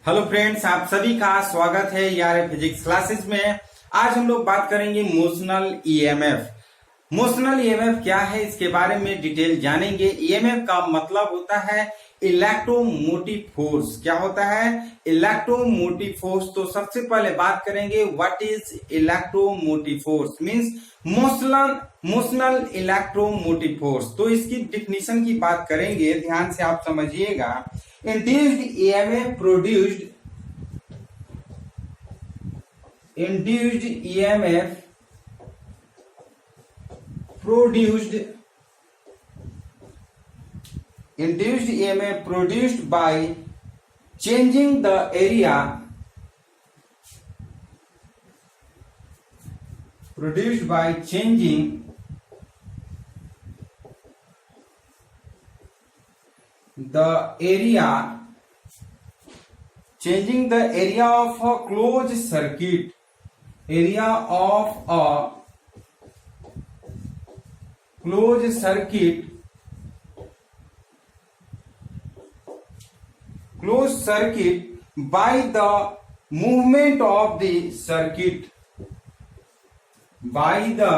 Hello friends, आप सभी का स्वागत है यार फिजिक्स क्लासेस में। आज हम लोग बात करेंगे मोशनल ईएमएफ। मोशनल ईएमएफ क्या है, इसके बारे में डिटेल जानेंगे। ईएमएफ का मतलब होता है इलेक्ट्रोमोटिव फोर्स। क्या होता है? Electromotive force. तो सबसे पहले बात करेंगे what is electromotive force means motional electromotive force. तो इसकी डिफिनीशन की बात करेंगे, ध्यान से आप समझिएगा। Induced EMF produced by changing the area changing the area of a closed circuit by the movement of the circuit by the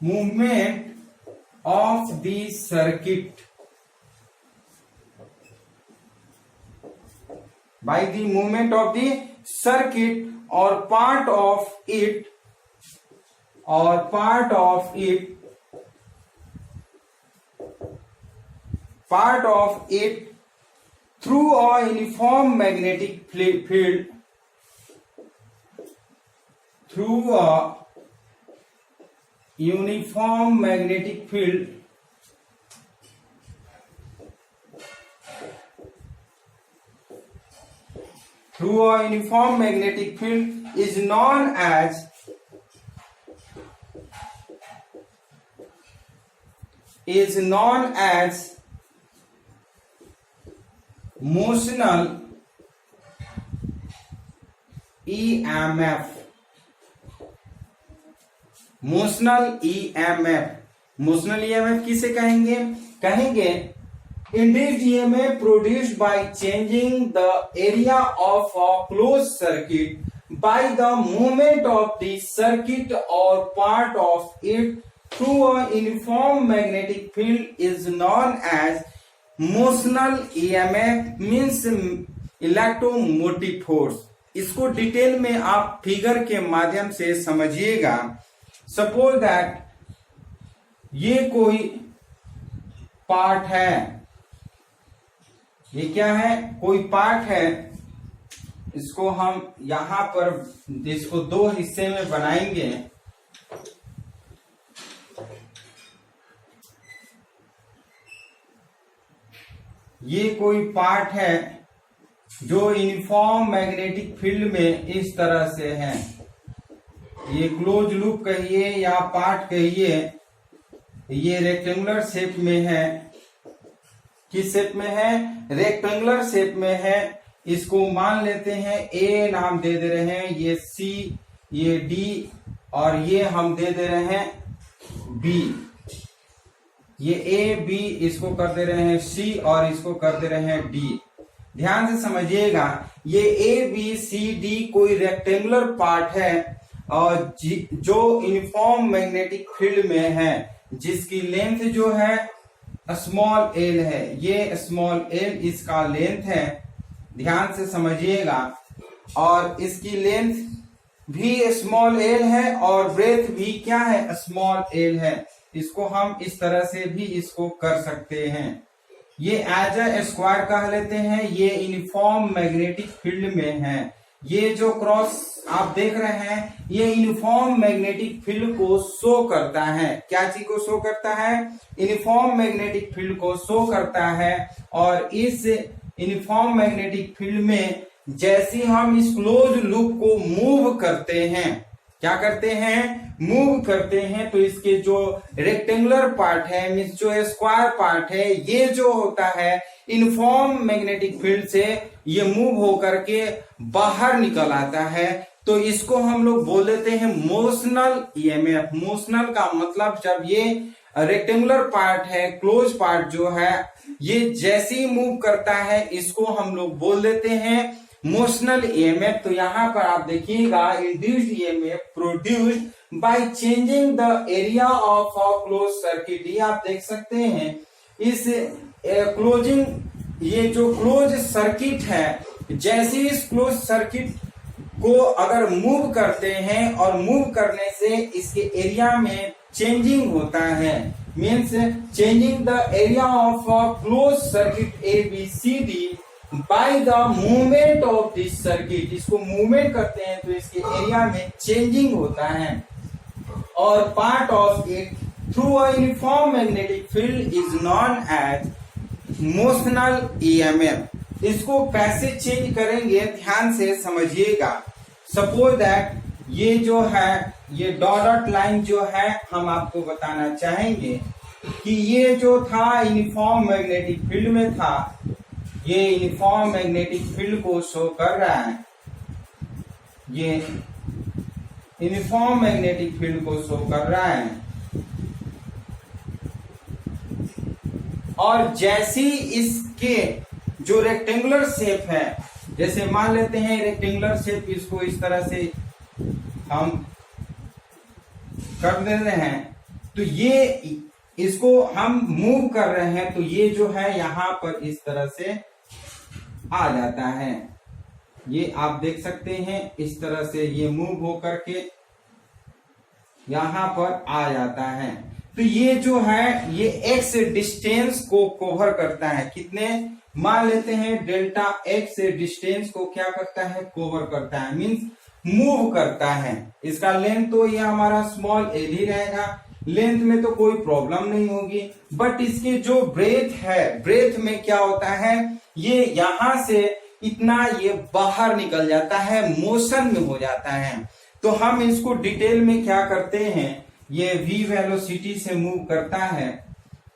movement of the circuit or part of it through a uniform magnetic field through a uniform magnetic field is known as motional EMF। Motional EMF किसे कहेंगे? Induced EMF produced by changing the area of a closed circuit by the movement of the circuit or part of it through a uniform magnetic field is known as motional EMF means electromotive force। इसको detail में आप figure के माध्यम से समझिएगा। Suppose that ये कोई part है, ये क्या है? कोई पार्ट है। इसको हम यहां पर इसको दो हिस्से में बनाएंगे। ये कोई पार्ट है जो यूनिफॉर्म मैग्नेटिक फील्ड में इस तरह से है। ये क्लोज लूप कहिए या पार्ट कहिए, ये रेक्टेंगुलर शेप में है। किस शेप में है? रेक्टेंगुलर शेप में है। इसको मान लेते हैं ए, नाम दे दे रहे हैं, ये सी, ये डी, और ये हम दे दे रहे हैं बी। ये ए बी, इसको कर दे रहे हैं सी, और इसको कर दे रहे हैं डी। ध्यान से समझिएगा, ये ए बी सी डी कोई रेक्टेंगुलर पार्ट है और जो यूनिफॉर्म मैग्नेटिक फील्ड में है, जिसकी लेंथ जो है स्मॉल एल है। ये स्मॉल एल इसका लेंथ है, ध्यान से समझिएगा। और इसकी लेंथ भी स्मॉल एल है और ब्रेथ भी क्या है? स्मॉल एल है। इसको हम इस तरह से भी इसको कर सकते हैं। ये एज ए स्क्वायर कह लेते हैं। ये यूनिफॉर्म मैग्नेटिक फील्ड में है। ये जो क्रॉस आप देख रहे हैं, ये यूनिफॉर्म मैग्नेटिक फील्ड को शो करता है। क्या चीज को शो करता है? यूनिफॉर्म मैग्नेटिक फील्ड को शो करता है। और इस यूनिफॉर्म मैग्नेटिक फील्ड में जैसे हम इस क्लोज लूप को मूव करते हैं, क्या करते हैं? मूव करते हैं, तो इसके जो रेक्टेंगुलर पार्ट है मीन्स जो स्क्वायर पार्ट है, ये जो होता है यूनिफॉर्म मैग्नेटिक फील्ड से ये मूव होकर के बाहर निकल आता है। तो इसको हम लोग बोल देते हैं मोशनल ईएमएफ। मोशनल का मतलब जब ये रेक्टेंगुलर पार्ट है, क्लोज पार्ट जो है ये जैसे ही मूव करता है इसको हम लोग बोल देते हैं मोशनल ईएमएफ। तो यहाँ पर आप देखिएगा induced EMF produced by changing the area of a close circuit. ये आप देख सकते हैं इस क्लोजिंग, ये जो क्लोज सर्किट है, जैसे इस क्लोज सर्किट को अगर मूव करते हैं और मूव करने से इसके एरिया में चेंजिंग होता है, means changing the area of a close circuit ABCD by the movement of this circuit. इसको मूवमेंट करते हैं तो इसके एरिया में चेंजिंग होता है। और part of it through a uniform magnetic field is known as motional EMF. इसको कैसे चेंज करेंगे ध्यान से समझिएगा। सपोज दैट ये जो है, ये डॉट लाइन जो है, हम आपको बताना चाहेंगे कि ये जो था यूनिफॉर्म मैग्नेटिक फील्ड में था, ये यूनिफॉर्म मैग्नेटिक फील्ड को शो कर रहा है, ये यूनिफॉर्म मैग्नेटिक फील्ड को शो कर रहा है। और जैसी इसके जो रेक्टेंगुलर शेप है, जैसे मान लेते हैं रेक्टेंगुलर शेप, इसको इस तरह से हम कर देते हैं, तो ये इसको हम मूव कर रहे हैं तो ये जो है यहाँ पर इस तरह से आ जाता है। ये आप देख सकते हैं इस तरह से ये मूव हो करके यहाँ पर आ जाता है। तो ये जो है ये एक्स डिस्टेंस को कवर करता है। कितने मान लेते हैं डेल्टा एक्स डिस्टेंस को क्या करता है, कवर करता है, मीन्स मूव करता है। इसका लेंथ तो ये हमारा स्मॉल एल ही रहेगा, लेंथ में तो कोई प्रॉब्लम नहीं होगी। बट इसके जो ब्रेथ है, ब्रेथ में क्या होता है, ये यहां से इतना ये बाहर निकल जाता है, मोशन में हो जाता है। तो हम इसको डिटेल में क्या करते हैं, ये v वेलोसिटी से मूव करता है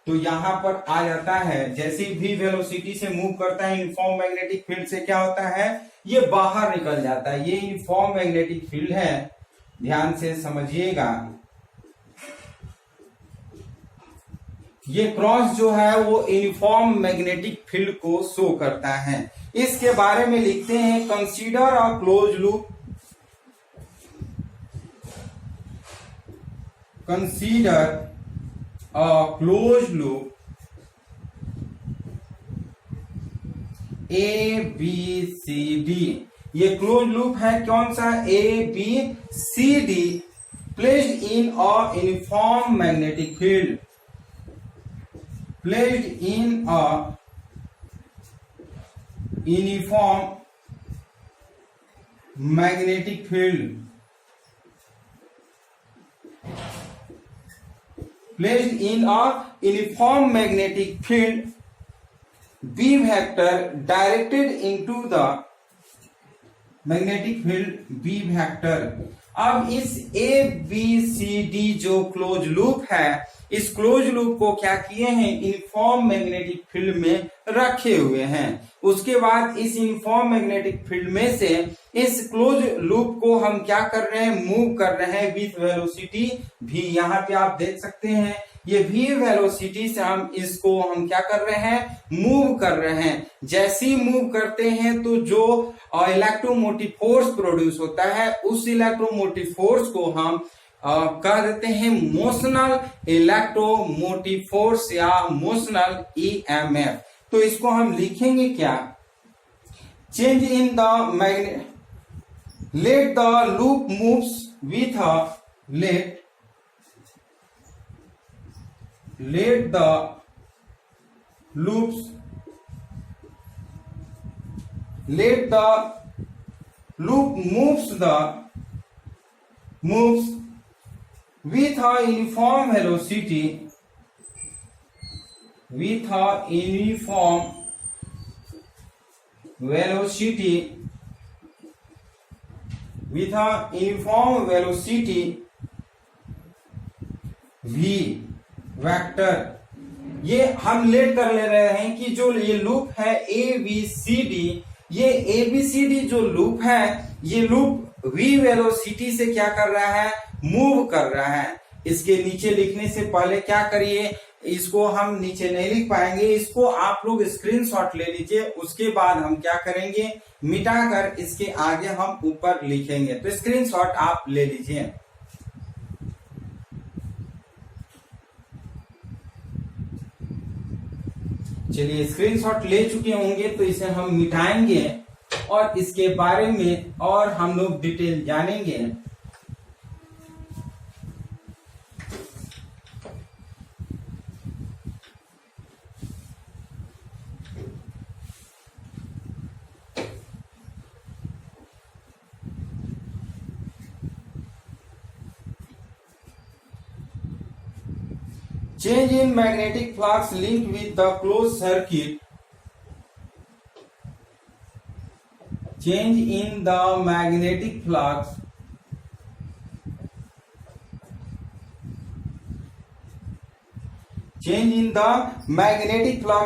तो यहाँ पर आ जाता है। जैसे ही v वेलोसिटी से मूव करता है यूनिफॉर्म मैग्नेटिक फील्ड से क्या होता है, ये बाहर निकल जाता है। ये यूनिफॉर्म मैग्नेटिक फील्ड है, ध्यान से समझिएगा। ये क्रॉस जो है वो यूनिफॉर्म मैग्नेटिक फील्ड को शो करता है। इसके बारे में लिखते हैं consider a close loop, consider a closed loop ABCD। ये क्लोज लूप है कौन सा, ABCD placed in a uniform magnetic field, placed in a uniform magnetic field, placed in a uniform magnetic field, B vector directed into the magnetic field B vector। अब इस ABCD जो close loop है, इस close loop को क्या किए हैं, uniform magnetic field में रखे हुए हैं। उसके बाद इस यूनिफॉर्म मैग्नेटिक फील्ड में से इस क्लोज लूप को हम क्या कर रहे हैं, मूव कर रहे हैं विथ वेलोसिटी v। यहाँ पे आप देख सकते हैं ये v वेलोसिटी से हम इसको हम क्या कर रहे हैं, मूव कर रहे हैं। जैसे ही मूव करते हैं तो जो इलेक्ट्रोमोटिव फोर्स प्रोड्यूस होता है, उस इलेक्ट्रोमोटिव फोर्स को हम कह देते हैं मोशनल इलेक्ट्रोमोटिव फोर्स या मोशनल ईएमएफ। तो इसको हम लिखेंगे क्या, change in the magnet, let the loop moves with let the loops let the loop moves with a uniform velocity, with a uniform velocity, with a uniform velocity v vector. ये हम late कर ले रहे हैं कि जो ये loop है ABCD, ये ABCD जो लूप है, ये लूप v वेलोसिटी से क्या कर रहा है, मूव कर रहा है। इसके नीचे लिखने से पहले क्या करिए, इसको हम नीचे नहीं लिख पाएंगे, इसको आप लोग स्क्रीनशॉट ले लीजिए। उसके बाद हम क्या करेंगे, मिटाकर इसके आगे हम ऊपर लिखेंगे। तो स्क्रीनशॉट आप ले लीजिए। चलिए स्क्रीनशॉट ले चुके होंगे, तो इसे हम मिटाएंगे और इसके बारे में और हम लोग डिटेल जानेंगे। Change in magnetic flux linked with the closed circuit. Change in the magnetic flux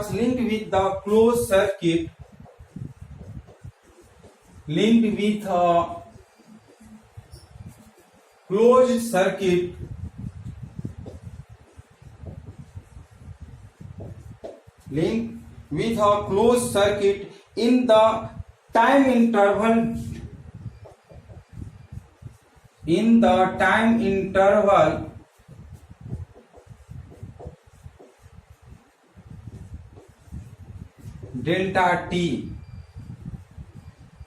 linked with the closed circuit in the time interval delta T.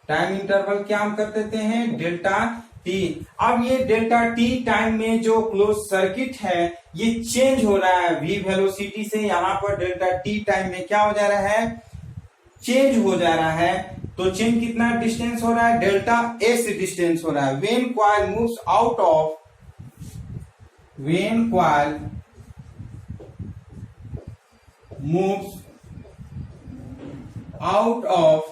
Time interval क्या हम कर देते हैं, डेल्टा टी। अब ये डेल्टा टी टाइम में जो close circuit है ये चेंज हो रहा है v वेलोसिटी से। यहाँ पर डेल्टा टी टाइम में क्या हो जा रहा है, चेंज हो जा रहा है। तो चेंज कितना डिस्टेंस हो रहा है, डेल्टा एक्स डिस्टेंस हो रहा है। When coil moves out of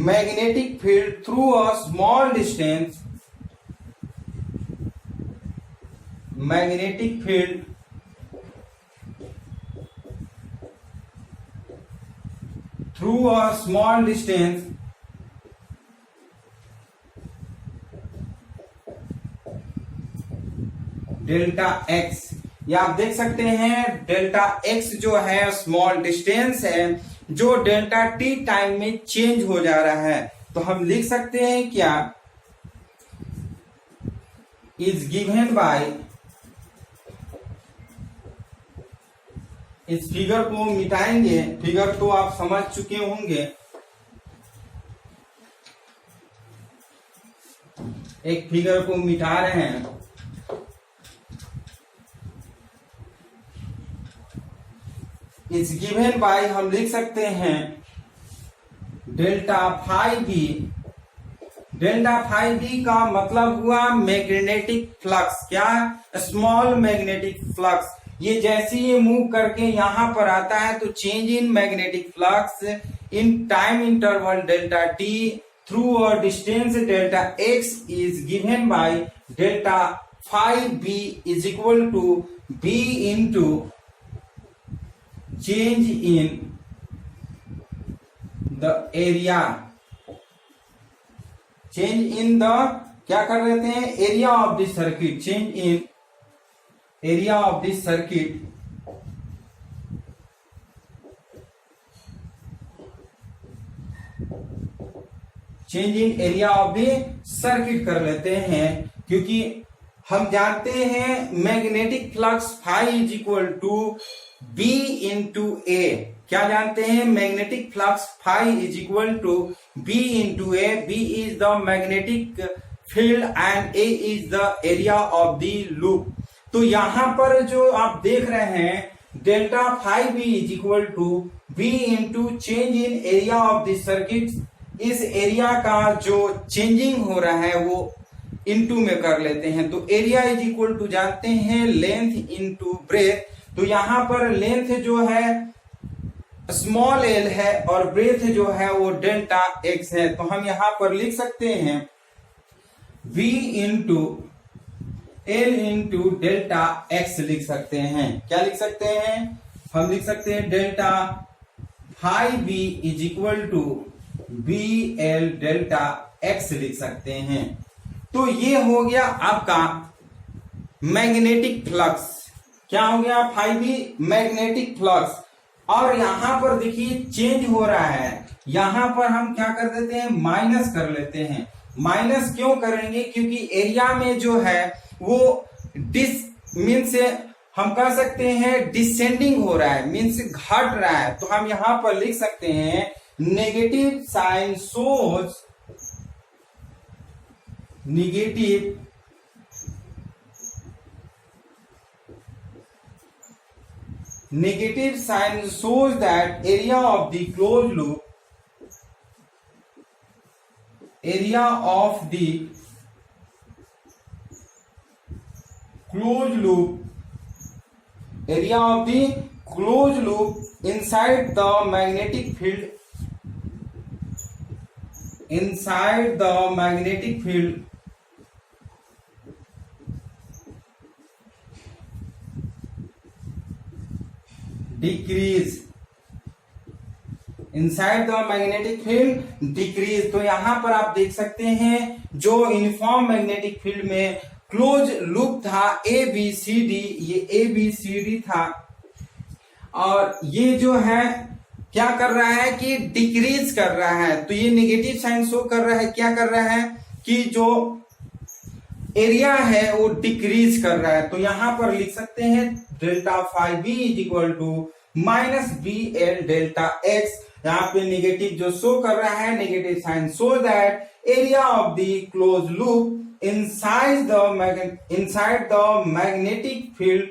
magnetic field through a small distance, delta x. ये आप देख सकते हैं डेल्टा एक्स जो है स्मॉल डिस्टेंस है जो डेल्टा टी टाइम में चेंज हो जा रहा है। तो हम लिख सकते हैं क्या, इज गिवन बाय, इस फिगर को मिटाएंगे। फिगर तो आप समझ चुके होंगे। एक फिगर को मिटा रहे हैं। इस गिवन बाय हम लिख सकते हैं delta phi B. Delta phi B का मतलब हुआ मैग्नेटिक फ्लक्स। क्या, स्मॉल मैग्नेटिक फ्लक्स। ये जैसे ही मूव करके यहां पर आता है तो change in magnetic flux in time interval delta T through a distance delta X is given by delta phi B is equal to B into change in the area, change in the क्या कर लेते हैं, area of the circuit, change in area of the circuit, change in area of the circuit कर लेते हैं। क्योंकि हम जानते हैं magnetic flux phi is equal to B into A. क्या जानते हैं, magnetic flux phi is equal to B into A. B is the magnetic field and A is the area of the loop. तो यहां पर जो आप देख रहे हैं delta phi B is equal to B into change in area of the circuit. इस area का जो चेंजिंग हो रहा है वो इनटू में कर लेते हैं। तो एरिया इज इक्वल टू जानते हैं लेंथ इनटू ब्रेथ। तो यहां पर लेंथ जो है स्मॉल एल है और ब्रेथ जो है वो डेल्टा एक्स है। तो हम यहां पर लिख सकते हैं v into L into delta X लिख सकते हैं। क्या लिख सकते हैं, हम लिख सकते हैं delta phi B is equal to B L delta X लिख सकते हैं। तो ये हो गया आपका मैग्नेटिक फ्लक्स। क्या हो गया, 5e मैग्नेटिक फ्लक्स। और यहां पर देखिए चेंज हो रहा है, यहां पर हम क्या कर देते हैं, माइनस कर लेते हैं। माइनस क्यों करेंगे, क्योंकि एरिया में जो है वो मीन्स हम कह सकते हैं डिसेंडिंग हो रहा है, मीन्स घट रहा है। तो हम यहां पर लिख सकते हैं negative sign shows, negative sign shows that area of the closed loop, area of the closed loop, area of the closed loop inside the magnetic field, inside the magnetic field decrease, inside the magnetic field decrease. तो यहां पर आप देख सकते हैं जो uniform magnetic field में close loop था ए बी सी डी, ये ए बी सी डी था, और ये जो है क्या कर रहा है कि डिक्रीज कर रहा है। तो ये नेगेटिव साइन शो कर रहा है, क्या कर रहा है कि जो एरिया है वो डिक्रीज कर रहा है। तो यहां पर लिख सकते हैं delta five B is equal to minus B L delta X. यहाँ पे नेगेटिव जो शो कर रहा है, negative sign show that area of the close loop inside the magnetic field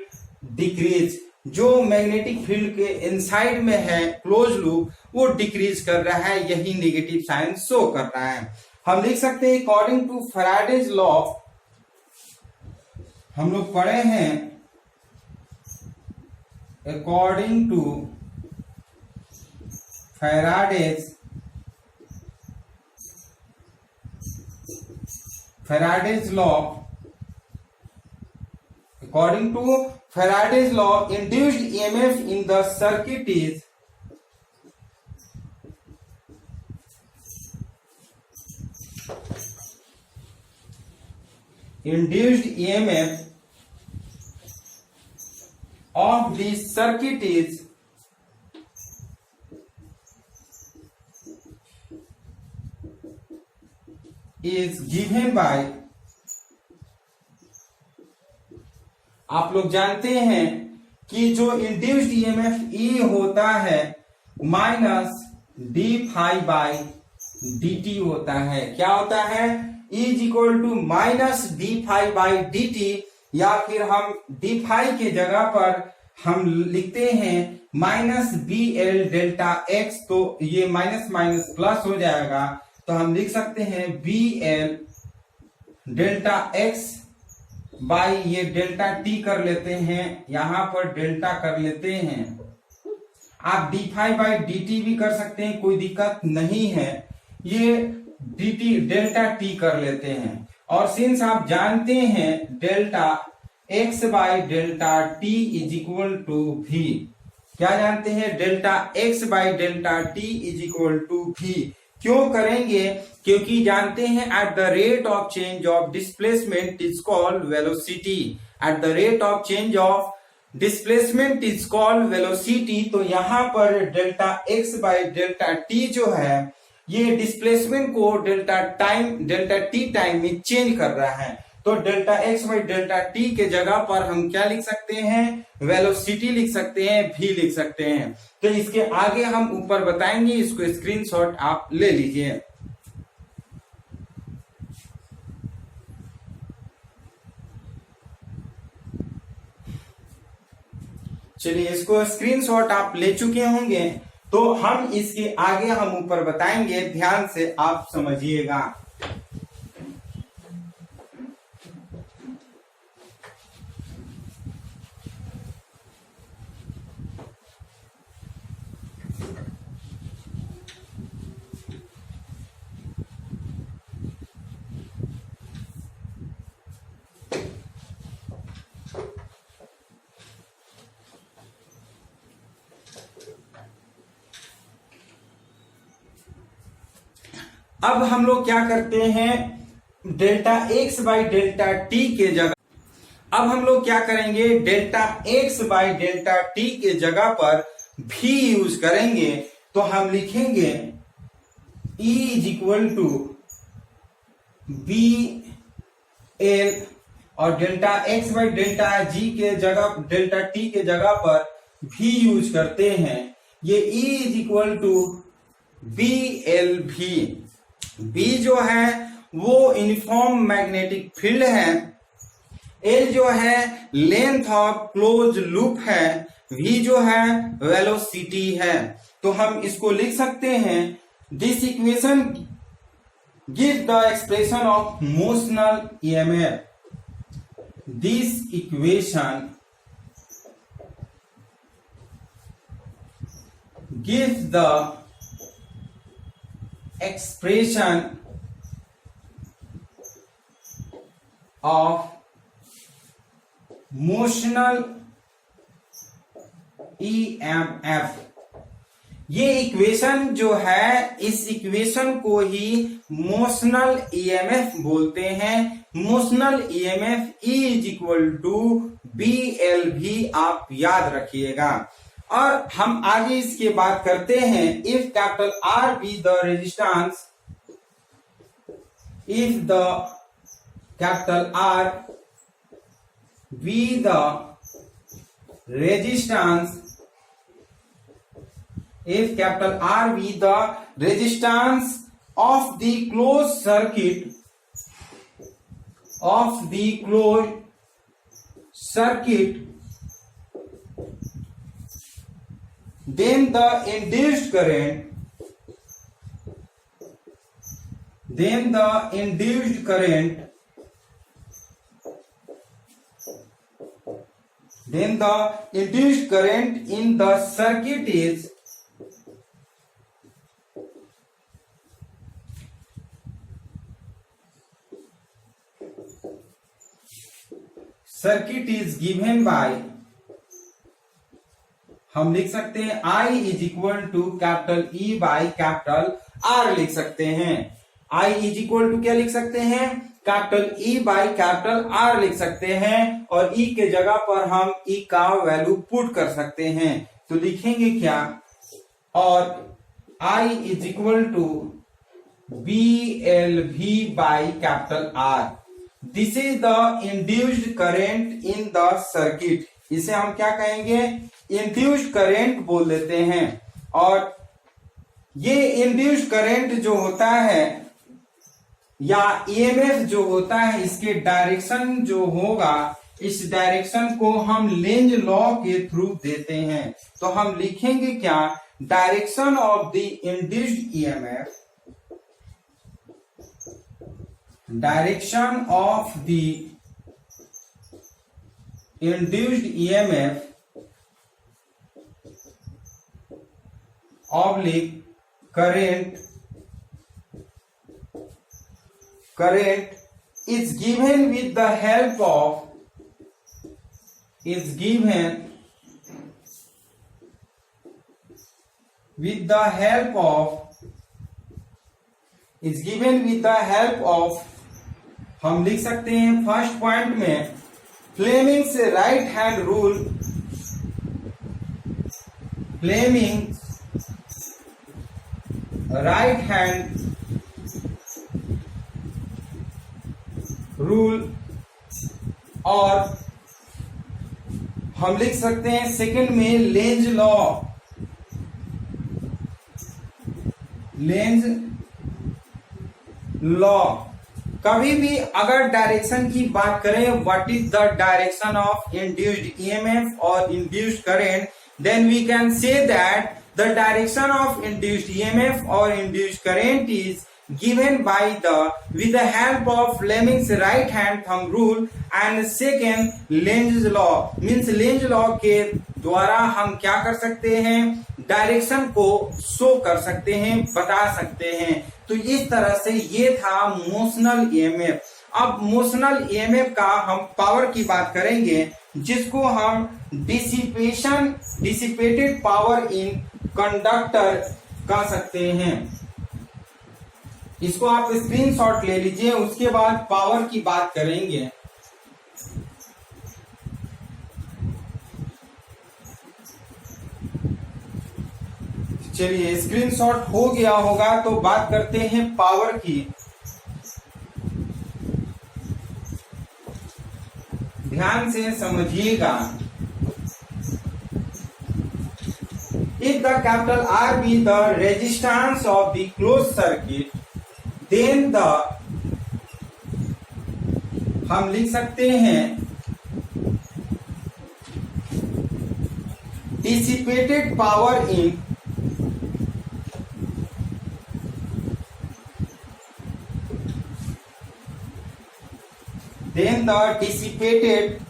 decrease. जो मैग्नेटिक फील्ड के इनसाइड में है क्लोज लूप वो डिक्रीज कर रहा है, यही नेगेटिव साइन शो कर रहा है। हम लिख सकते हैं अकॉर्डिंग टू फैराडेज लॉ, हम लोग पढ़े हैं according to Faraday's law, according to Faraday's law, induced EMF in the circuit is induced EMF of the circuit is given by, आप लोग जानते हैं कि जो इंड्यूस्ड ईएमएफ ई होता है minus D phi by D T होता है। क्या होता है, E is equal to minus D phi by D T, या फिर हम डी फाई के जगह पर हम लिखते हैं minus B L delta X. तो ये माइनस माइनस प्लस हो जाएगा, तो हम लिख सकते हैं B L delta x by ये डेल्टा टी कर लेते हैं, यहां पर डेल्टा कर लेते हैं। आप D phi by D T भी कर सकते हैं, कोई दिक्कत नहीं है। ये डी टी डेल्टा टी कर लेते हैं। और सिंस आप जानते हैं delta x by delta T is equal to V, क्या जानते हैं, delta x by delta T is equal to V. क्यों करेंगे, क्योंकि जानते हैं at the rate of change of displacement is called velocity, at the rate of change of displacement is called velocity. तो यहां पर delta x by delta T जो है ये डिस्प्लेसमेंट को डेल्टा टी टाइम में चेंज कर रहा है। तो delta x by delta T के जगह पर हम क्या लिख सकते हैं, वेलोसिटी लिख सकते हैं, भी लिख सकते हैं। तो इसके आगे हम ऊपर बताएंगे, इसको स्क्रीनशॉट आप ले लीजिए। चलिए, इसको स्क्रीनशॉट आप ले चुके होंगे, तो हम इसके आगे हम ऊपर बताएंगे, ध्यान से आप समझिएगा। अब हम लोग क्या करते हैं, delta x by delta T के जगह, अब हम लोग क्या करेंगे, delta x by delta T के जगह पर भी यूज करेंगे। तो हम लिखेंगे E is equal to B L, और delta x by delta G के जगह, डेल्टा टी के जगह पर भी यूज करते हैं। ये E is equal to B L V. B जो है वो यूनिफॉर्म मैग्नेटिक फील्ड है, एल जो है लेंथ ऑफ क्लोज लूप है, वी जो है वेलोसिटी है। तो हम इसको लिख सकते हैं, this equation give the expression of motional EMF. This equation gives the expression of motional EMF। ये इक्वेशन जो है, इस इक्वेशन को ही मोशनल ईएमएफ बोलते हैं। Motional EMF E is equal to B L V आप याद रखिएगा। और हम आगे इसके बात करते हैं, if capital R be the resistance, if the capital R be the resistance, if capital R be the resistance of the closed circuit, of the closed circuit, then the induced current, then the induced current, then the induced current in the circuit is circuit is given by, हम लिख सकते हैं I is equal to capital E by capital R लिख सकते हैं। I is equal to क्या लिख सकते हैं, capital E by capital R लिख सकते हैं, और E के जगह पर हम E का वैल्यू पुट कर सकते हैं। तो लिखेंगे क्या, और I is equal to BLV by capital R। This is the induced current in the circuit. इसे हम क्या कहेंगे, इंड्यूस्ड करंट बोल देते हैं। और ये इंड्यूस्ड करंट जो होता है या ईएमएफ जो होता है, इसके डायरेक्शन जो होगा, इस डायरेक्शन को हम लेंज लॉ के थ्रू देते हैं। तो हम लिखेंगे क्या, direction of the induced EMF, direction of the induced EMF oblique current is given with the help of, is given with the help of, is given with the help of, हम लिख सकते हैं फर्स्ट पॉइंट में Fleming's right hand rule, Fleming's right hand rule, और हम लिख सकते हैं सेकंड में लेंज लॉ, लेंज लॉ। कभी भी अगर डायरेक्शन की बात करें, what is the direction of induced EMF और induced current, then we can say that the direction of induced EMF और induced current is given by the with the help of Fleming's right hand thumb rule and second Lenz law, means Lenz law के द्वारा हम क्या कर सकते हैं, direction को show कर सकते हैं, बता सकते हैं। तो इस तरह से ये था मोशनल ईएमएफ। अब मोशनल ईएमएफ का हम पावर की बात करेंगे, जिसको हम डिसिपेटेड पावर इन कंडक्टर कह सकते हैं। इसको आप स्क्रीनशॉट ले लीजिए, उसके बाद पावर की बात करेंगे। चलिए स्क्रीनशॉट हो गया होगा, तो बात करते हैं पावर की। ध्यान से समझिएगा। If the capital R be the resistance of the closed circuit, then हम लिख सकते हैं dissipated power in then the dissipated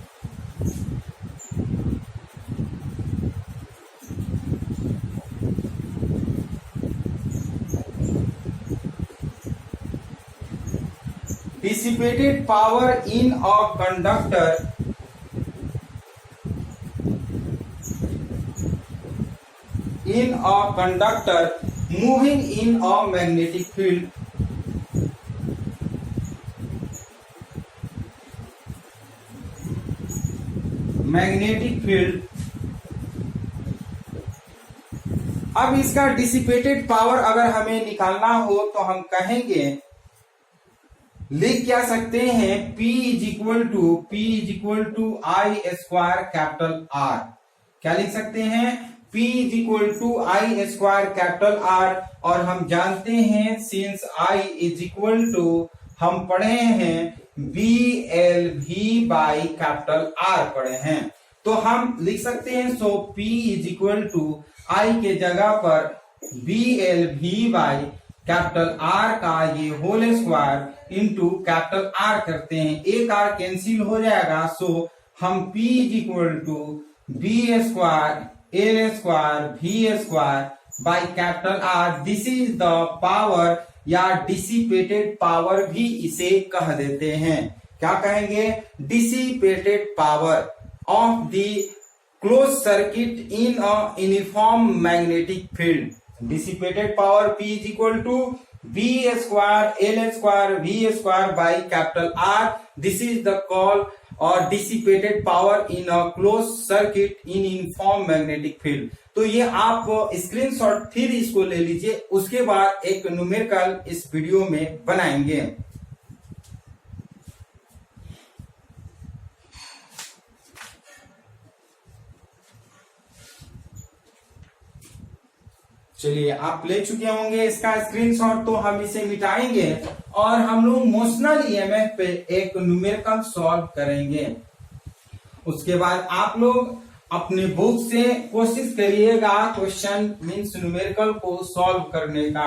power in a conductor moving in a magnetic field अब इसका डिसिपेटेड पावर अगर हमें निकालना हो तो हम कहेंगे, लिख क्या सकते हैं, P is equal to I square capital R। क्या लिख सकते हैं, P is equal to I square capital R। और हम जानते हैं since I is equal to, हम पढ़े हैं BLV बाई कैपिटल R पढ़े हैं, तो हम लिख सकते हैं so P is equal to I के जगह पर BLV बाई कैपिटल R का ये whole square into capital R करते हैं, एक R कैंसिल हो जाएगा, सो हम P is equal to B square L square V square by capital R, this is the power या डिसिपेटेड पावर भी इसे कह देते हैं। क्या कहेंगे, dissipated power of the close circuit in a uniform magnetic field. Dissipated power P is equal to B square L square V square by capital R, this is the call और dissipated power in a close circuit in uniform magnetic field. तो ये आप screenshot फिर इसको ले लीजिए, उसके बाद एक न्यूमेरिकल इस वीडियो में बनाएंगे। चलिए आप ले चुके होंगे इसका स्क्रीनशॉट, तो हम इसे मिटाएंगे और हम लोग मोशनल ईएमएफ पे एक न्यूमेरिकल सॉल्व करेंगे। उसके बाद आप लोग अपने बुक से कोशिश करिएगा क्वेश्चन मीन्स न्यूमेरिकल को सॉल्व करने का,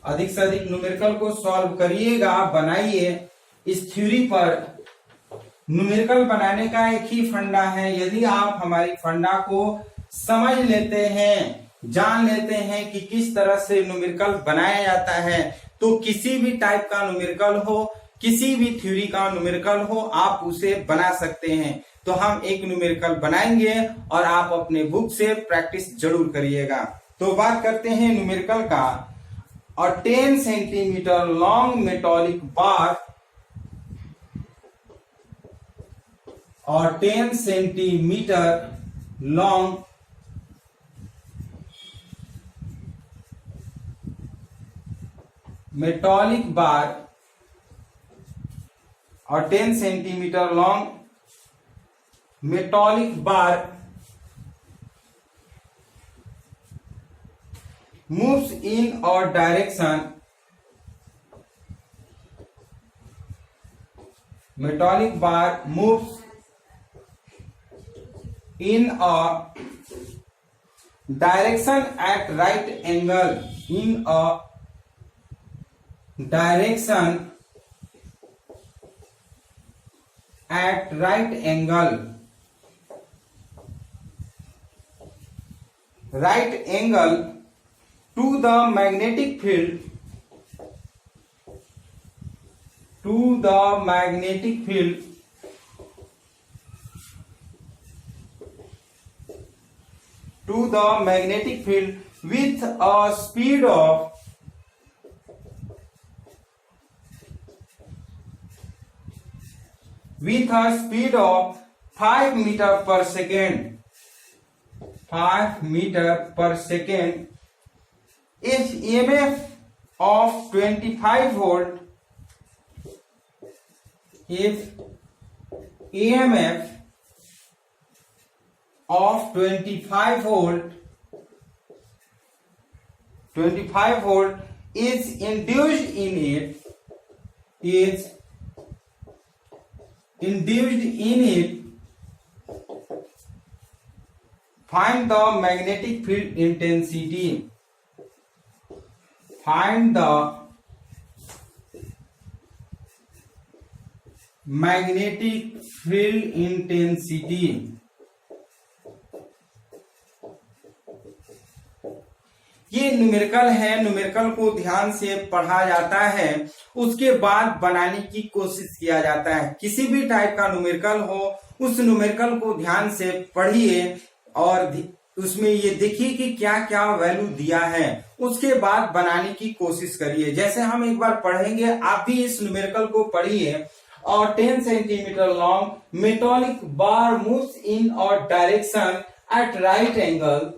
अधिक से अधिक न्यूमेरिकल को सॉल्व करिएगा, बनाइए। इस थ्योरी पर न्यूमेरिकल बनाने का एक ही फंडा है, यदि आप हमारी फंडा को समझ लेते हैं, जान लेते हैं कि किस तरह से न्यूमेरिकल बनाया जाता है, तो किसी भी टाइप का न्यूमेरिकल हो, किसी भी थ्योरी का न्यूमेरिकल हो, आप उसे बना सकते हैं। तो हम एक न्यूमेरिकल बनाएंगे और आप अपने बुक से प्रैक्टिस जरूर करिएगा। तो बात करते हैं न्यूमेरिकल का। और 10 सेंटीमीटर लॉन्ग मेटालिक बार और 10 सेंटीमीटर लॉन्ग मेटालिक बार और 10 centimetre long metallic bar moves in a direction, metallic bar moves in a direction at right angle, in a direction at right angle to the magnetic field, to the magnetic field with a speed of 5 meter per second, 5 meter per second if EMF of 25 volt, if EMF of 25 volt is induced in it, find the magnetic field intensity. Find the magnetic field intensity. ये numerical है, numerical को ध्यान से पढ़ा जाता है, उसके बाद बनाने की कोशिश किया जाता है। किसी भी टाइप का न्यूमेरिकल हो, उस न्यूमेरिकल को ध्यान से पढ़िए और उसमें ये देखिए कि क्या क्या वैल्यू दिया है, उसके बाद बनाने की कोशिश करिए। जैसे हम एक बार पढ़ेंगे, आप भी इस न्यूमेरिकल को पढ़िए। और 10 centimetre long metallic bar moves in और direction at right angle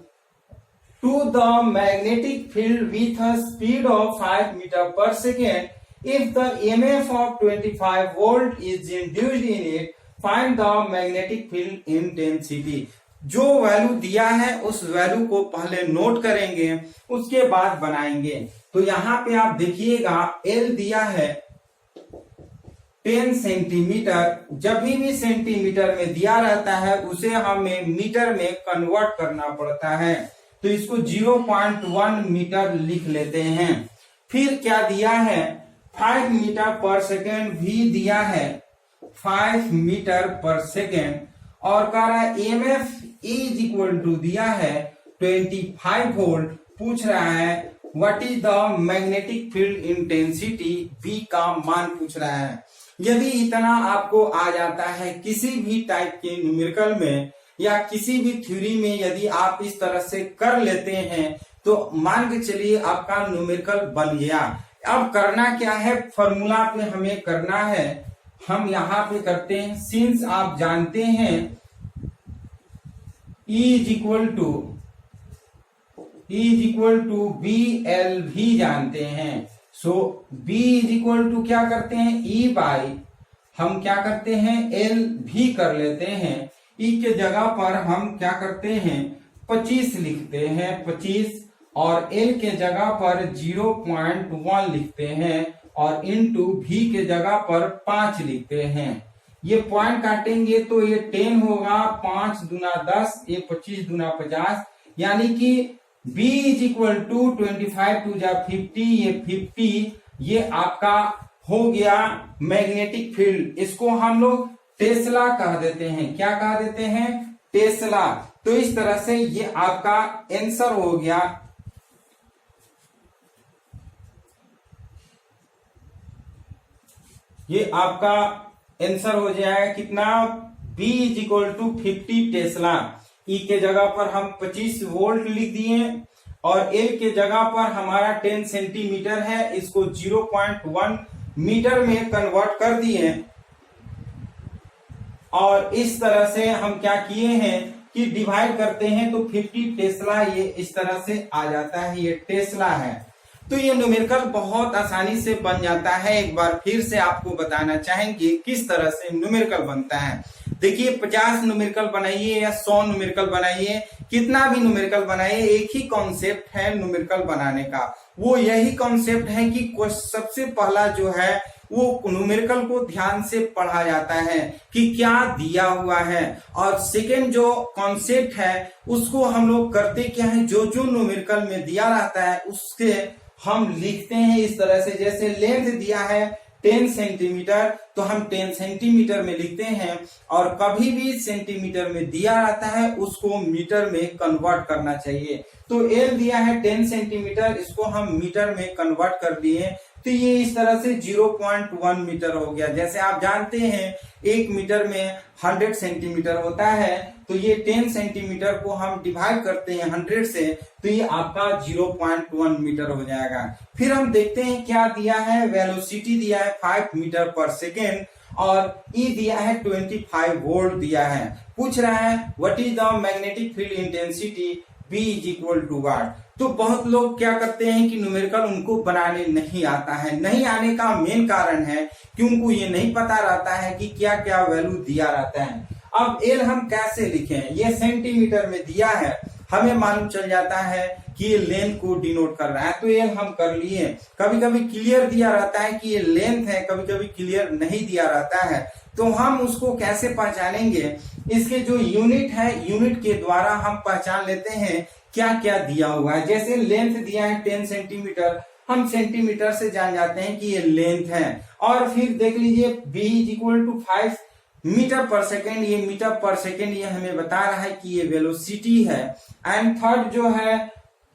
to the magnetic field with a speed of 5 meter per second. If the EMF of 25 volt is induced in it, find the magnetic field intensity. जो value दिया है उस value को पहले note करेंगे, उसके बाद बनाएंगे। तो यहाँ पे आप देखिएगा L दिया है 10 सेंटीमीटर। जब भी सेंटीमीटर में दिया रहता है उसे हमें मीटर में कन्वर्ट करना पड़ता है, तो इसको 0.1 मीटर लिख लेते हैं। फिर क्या दिया है 5 मीटर पर सेकेंड, भी दिया है 5 मीटर पर सेकेंड, और कह रहा है EMF इज इक्वल टू दिया है 25 वोल्ट। पूछ रहा है what is the magnetic field intensity, V का मान पूछ रहा है। यदि इतना आपको आ जाता है किसी भी टाइप के न्यूमेरिकल में या किसी भी थ्योरी में, यदि आप इस तरह से कर लेते हैं तो मान के चलिए आपका न्यूमेरिकल बन गया। अब करना क्या है, फॉर्मूला पे हमें करना है। हम यहाँ पे करते हैं, सिंस आप जानते हैं E is equal to BL V जानते हैं। So B is equal to क्या करते हैं E बाई, हम क्या करते हैं L भी कर लेते हैं। E के जगह पर हम क्या करते हैं 25 लिखते हैं, 25, और L के जगह पर 0.1 लिखते हैं, और इनटू V के जगह पर 5 लिखते हैं। ये पॉइंट काटेंगे तो ये 10 होगा, 5 दूना 10, ये 25 दूना 50, यानी कि B इज इक्वल टू 25 टू जा 50, ये 50, ये आपका हो गया मैग्नेटिक फील्ड। इसको हम लोग टेस्ला कह देते हैं। क्या कह देते हैं, टेस्ला। तो इस तरह से ये आपका आंसर हो गया। ये आपका आंसर हो जाएगा कितना, B is equal to 50 tesla. E के जगह पर हम 25 वोल्ट लिख दिए, और L के जगह पर हमारा 10 सेंटीमीटर है, इसको 0.1 मीटर में कन्वर्ट कर दिए। और इस तरह से हम क्या किए हैं कि डिवाइड करते हैं तो 50 टेस्ला ये इस तरह से आ जाता है, ये टेस्ला है। तो ये न्यूमेरिकल बहुत आसानी से बन जाता है। एक बार फिर से आपको बताना चाहेंगे किस तरह से न्यूमेरिकल बनता है। देखिए 50 न्यूमेरिकल बनाइए या 100 न्यूमेरिकल बनाइए, कितना भी न्यूमेरिकल बनाइए, एक ही कॉन्सेप्ट है न्यूमेरिकल बनाने का। वो यही कॉन्सेप्ट है कि सबसे पहला जो है वो न्यूमेरिकल को ध्यान से पढ़ा जाता है कि क्या दिया हुआ है, और सेकेंड जो कॉन्सेप्ट है उसको हम लोग करते क्या है, जो जो न्यूमेरिकल में दिया रहता है उसके हम लिखते हैं इस तरह से। जैसे लेंथ दिया है 10 सेंटीमीटर, तो हम 10 सेंटीमीटर में लिखते हैं, और कभी भी सेंटीमीटर में दिया रहता है उसको मीटर में कन्वर्ट करना चाहिए। तो L दिया है 10 सेंटीमीटर, इसको हम मीटर में कन्वर्ट कर दिए, तो ये इस तरह से 0.1 मीटर हो गया। जैसे आप जानते हैं 1 मीटर में 100 सेंटीमीटर होता है, तो ये 10 सेंटीमीटर को हम डिवाइड करते हैं 100 से, तो ये आपका 0.1 मीटर हो जाएगा। फिर हम देखते हैं क्या दिया है, वेलोसिटी दिया है 5 मीटर पर सेकेंड, और E दिया है 25 वोल्ट दिया है। पूछ रहा है what is the magnetic field intensity, B is equal to what. तो बहुत लोग क्या करते हैं कि न्यूमेरिकल उनको बनाने नहीं आता है। नहीं आने का मेन कारण है कि उनको ये नहीं पता रहता है कि क्या क्या वैल्यू दिया रहता है। अब एल हम कैसे लिखें, ये सेंटीमीटर में दिया है, हमें मालूम चल जाता है कि ये लेंथ को डिनोट कर रहा है, तो एल हम कर लिए। कभी कभी क्लियर दिया रहता है कि ये लेंथ है, कभी कभी क्लियर नहीं दिया रहता है, तो हम उसको कैसे पहचानेंगे, इसके जो यूनिट है यूनिट के द्वारा हम पहचान लेते हैं क्या क्या दिया हुआ है। जैसे लेंथ दिया है 10 सेंटीमीटर, हम सेंटीमीटर से जान जाते हैं कि ये लेंथ है। और फिर देख लीजिए b is equal to 5 metre पर सेकेंड, ये मीटर पर सेकेंड ये हमें बता रहा है कि ये वेलोसिटी है। एंड थर्ड जो है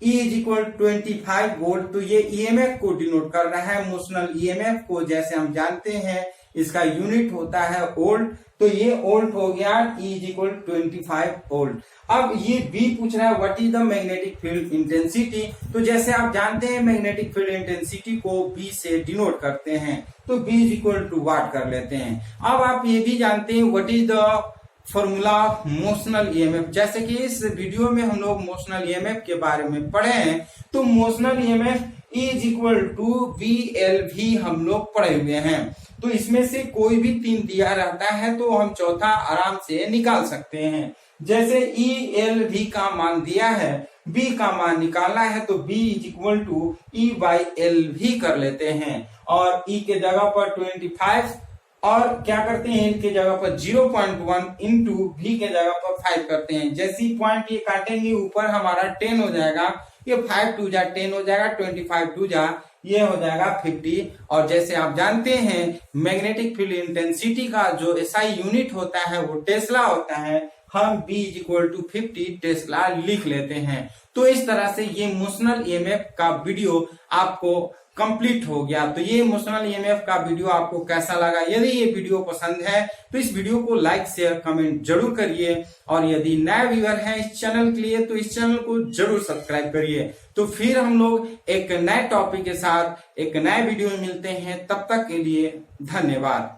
E इज इक्वल 25 वोल्ट, तो ये ईएमएफ को डिनोट कर रहा है, मोशनल ईएमएफ को। जैसे हम जानते हैं इसका यूनिट होता है वोल्ट, तो ये वोल्ट हो गया, E इज इक्वल 25 वोल्ट। अब ये B पूछ रहा है what is the magnetic field intensity. तो जैसे आप जानते हैं मैग्नेटिक फील्ड इंटेंसिटी को B से डिनोट करते हैं, तो B इज इक्वल टू वाट कर लेते हैं। अब आप ये भी जानते हैं what is the formula of motional EMF. जैसे कि इस वीडियो में हम लोग मोशनल ईएमएफ के बारे में पढ़े हैं, तो motional EMF E is equal to VLV हम लोग पढ़े हुए हैं। तो इसमें से कोई भी 3 दिया रहता है तो हम चौथा आराम से निकाल सकते हैं। जैसे ELV का मान दिया है, B का मान निकालना है, तो B is equal to E/LV कर लेते हैं। और E के जगह पर 25 और क्या करते हैं, इनके जगह पर 0.1 इंटू V के जगह पर 5 करते हैं। जैसे ही पॉइंट ये काटेंगे ऊपर हमारा 10 हो जाएगा, ये 5 2 जा 10 हो जाएगा, 25 2 जा ये हो जाएगा 50। और जैसे आप जानते हैं मैग्नेटिक फील्ड इंटेंसिटी का जो एसआई यूनिट होता है वो टेस्ला होता है, हम B is equal to 50 tesla लिख लेते हैं। तो इस तरह से ये मोशनल ईएमएफ का वीडियो आपको कंप्लीट हो गया। तो ये मोशनल ईएमएफ का वीडियो आपको कैसा लगा, यदि ये वीडियो पसंद है तो इस वीडियो को लाइक शेयर कमेंट जरूर करिए। और यदि नए व्यूअर हैं इस चैनल के लिए तो इस चैनल को जरूर सब्सक्राइब करिए। तो फिर हम लोग एक नए टॉपिक के साथ एक नए वीडियो में मिलते हैं, तब तक के लिए धन्यवाद।